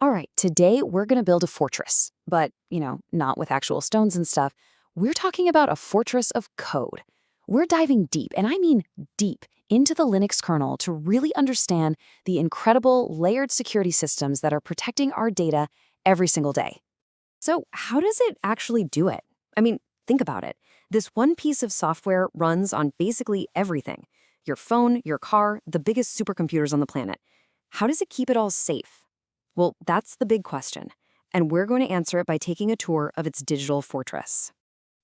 All right, today we're going to build a fortress, but, not with actual stones and stuff. We're talking about a fortress of code. We're diving deep, and I mean deep, into the Linux kernel to really understand the incredible layered security systems that are protecting our data every single day. So, how does it actually do it? I mean, think about it. This one piece of software runs on basically everything: your phone, your car, the biggest supercomputers on the planet. How does it keep it all safe? Well, that's the big question. And we're going to answer it by taking a tour of its digital fortress.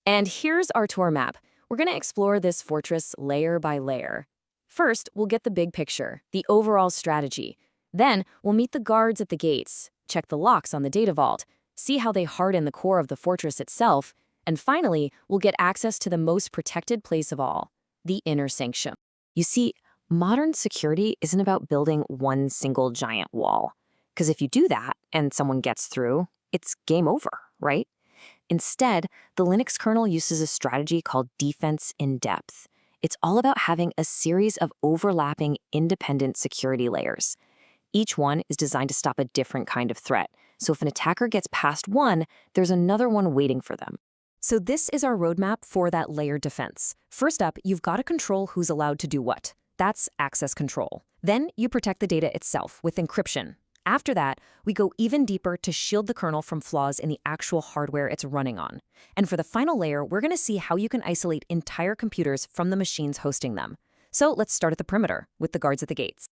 And here's our tour map. We're going to explore this fortress layer by layer. First, we'll get the big picture, the overall strategy. Then, we'll meet the guards at the gates, check the locks on the data vault, see how they harden the core of the fortress itself, and finally, we'll get access to the most protected place of all, the inner sanctum. You see, modern security isn't about building one single giant wall. Because if you do that and someone gets through, it's game over, right? Instead, the Linux kernel uses a strategy called defense in depth. It's all about having a series of overlapping independent security layers. Each one is designed to stop a different kind of threat. So if an attacker gets past one, there's another one waiting for them. So this is our roadmap for that layered defense. First up, you've got to control who's allowed to do what. That's access control. Then you protect the data itself with encryption. After that, we go even deeper to shield the kernel from flaws in the actual hardware it's running on. And for the final layer, we're going to see how you can isolate entire computers from the machines hosting them. So let's start at the perimeter, with the guards at the gates.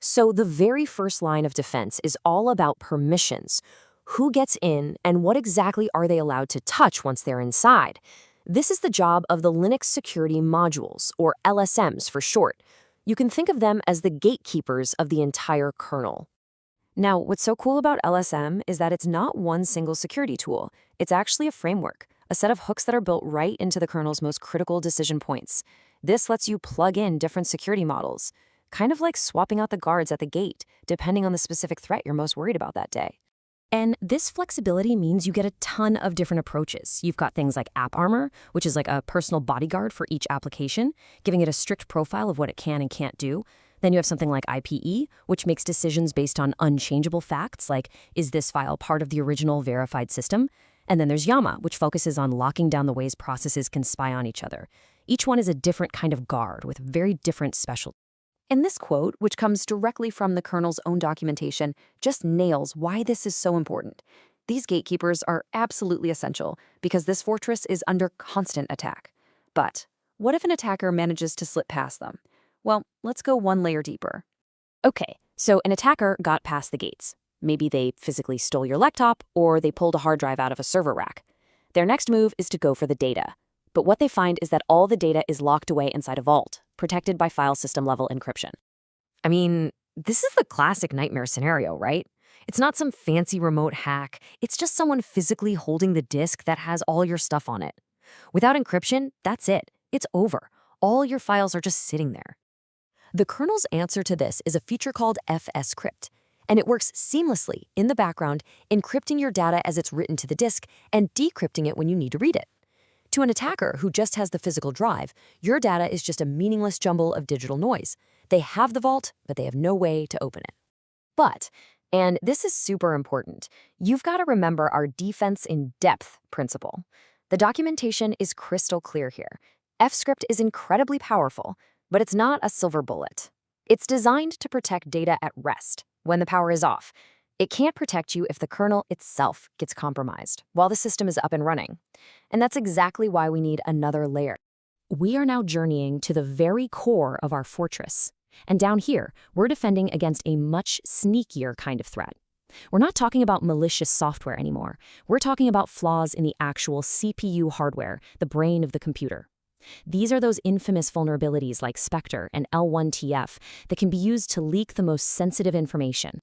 So the very first line of defense is all about permissions. Who gets in and what exactly are they allowed to touch once they're inside? This is the job of the Linux Security Modules, or LSMs for short. You can think of them as the gatekeepers of the entire kernel. Now, what's so cool about LSM is that it's not one single security tool. It's actually a framework, a set of hooks that are built right into the kernel's most critical decision points. This lets you plug in different security models, kind of like swapping out the guards at the gate, depending on the specific threat you're most worried about that day. And this flexibility means you get a ton of different approaches. You've got things like App Armor, which is like a personal bodyguard for each application, giving it a strict profile of what it can and can't do. Then you have something like IPE, which makes decisions based on unchangeable facts, like, is this file part of the original verified system? And then there's Yama, which focuses on locking down the ways processes can spy on each other. Each one is a different kind of guard with very different specialties. And this quote, which comes directly from the kernel's own documentation, just nails why this is so important. These gatekeepers are absolutely essential because this fortress is under constant attack. But what if an attacker manages to slip past them? Well, let's go one layer deeper. Okay, so an attacker got past the gates. Maybe they physically stole your laptop, or they pulled a hard drive out of a server rack. Their next move is to go for the data. But what they find is that all the data is locked away inside a vault, protected by file system level encryption. I mean, this is the classic nightmare scenario, right? It's not some fancy remote hack. It's just someone physically holding the disk that has all your stuff on it. Without encryption, that's it. It's over. All your files are just sitting there. The kernel's answer to this is a feature called fscrypt, and it works seamlessly in the background, encrypting your data as it's written to the disk and decrypting it when you need to read it. To an attacker who just has the physical drive, your data is just a meaningless jumble of digital noise. They have the vault, but they have no way to open it. But, and this is super important, you've got to remember our defense in depth principle. The documentation is crystal clear here. Fscrypt is incredibly powerful, but it's not a silver bullet. It's designed to protect data at rest, when the power is off. It can't protect you if the kernel itself gets compromised while the system is up and running. And that's exactly why we need another layer. We are now journeying to the very core of our fortress. And down here, we're defending against a much sneakier kind of threat. We're not talking about malicious software anymore. We're talking about flaws in the actual CPU hardware, the brain of the computer. These are those infamous vulnerabilities like Spectre and L1TF that can be used to leak the most sensitive information.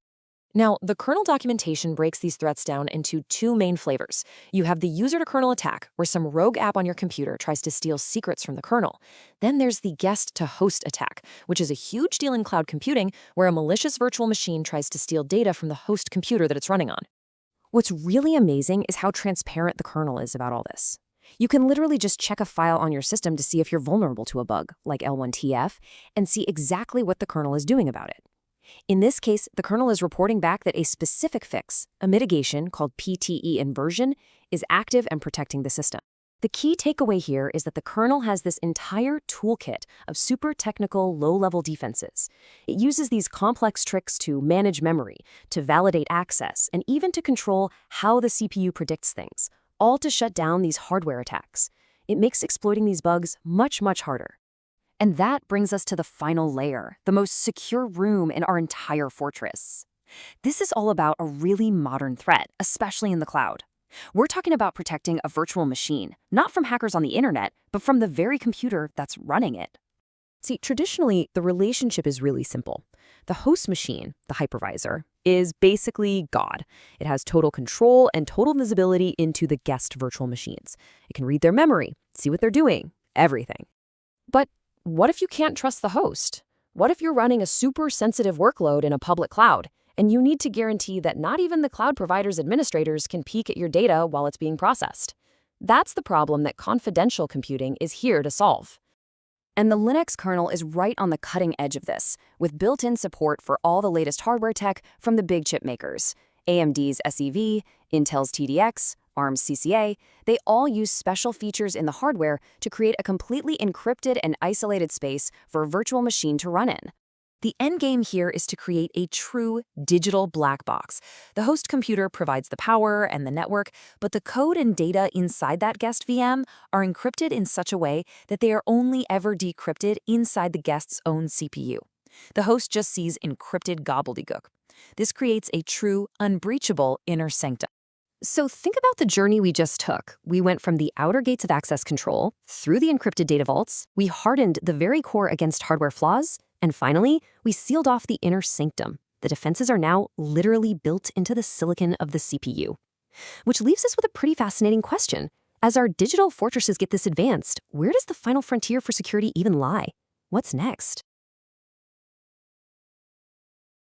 Now, the kernel documentation breaks these threats down into two main flavors. You have the user-to-kernel attack, where some rogue app on your computer tries to steal secrets from the kernel. Then there's the guest-to-host attack, which is a huge deal in cloud computing, where a malicious virtual machine tries to steal data from the host computer that it's running on. What's really amazing is how transparent the kernel is about all this. You can literally just check a file on your system to see if you're vulnerable to a bug, like L1TF, and see exactly what the kernel is doing about it. In this case, the kernel is reporting back that a specific fix, a mitigation called PTE inversion, is active and protecting the system. The key takeaway here is that the kernel has this entire toolkit of super technical, low-level defenses. It uses these complex tricks to manage memory, to validate access, and even to control how the CPU predicts things, all to shut down these hardware attacks. It makes exploiting these bugs much, much harder. And that brings us to the final layer, the most secure room in our entire fortress. This is all about a really modern threat, especially in the cloud. We're talking about protecting a virtual machine, not from hackers on the internet, but from the very computer that's running it. See, traditionally, the relationship is really simple. The host machine, the hypervisor, is basically God. It has total control and total visibility into the guest virtual machines. It can read their memory, see what they're doing, everything. But what if you can't trust the host? What if you're running a super sensitive workload in a public cloud, and you need to guarantee that not even the cloud provider's administrators can peek at your data while it's being processed? That's the problem that confidential computing is here to solve. And the Linux kernel is right on the cutting edge of this, with built-in support for all the latest hardware tech from the big chip makers. AMD's SEV, Intel's TDX, ARM's CCA, they all use special features in the hardware to create a completely encrypted and isolated space for a virtual machine to run in. The end game here is to create a true digital black box. The host computer provides the power and the network, but the code and data inside that guest VM are encrypted in such a way that they are only ever decrypted inside the guest's own CPU. The host just sees encrypted gobbledygook. This creates a true, unbreachable inner sanctum. So think about the journey we just took. We went from the outer gates of access control, through the encrypted data vaults, we hardened the very core against hardware flaws, and finally, we sealed off the inner sanctum. The defenses are now literally built into the silicon of the CPU. Which leaves us with a pretty fascinating question. As our digital fortresses get this advanced, where does the final frontier for security even lie? What's next?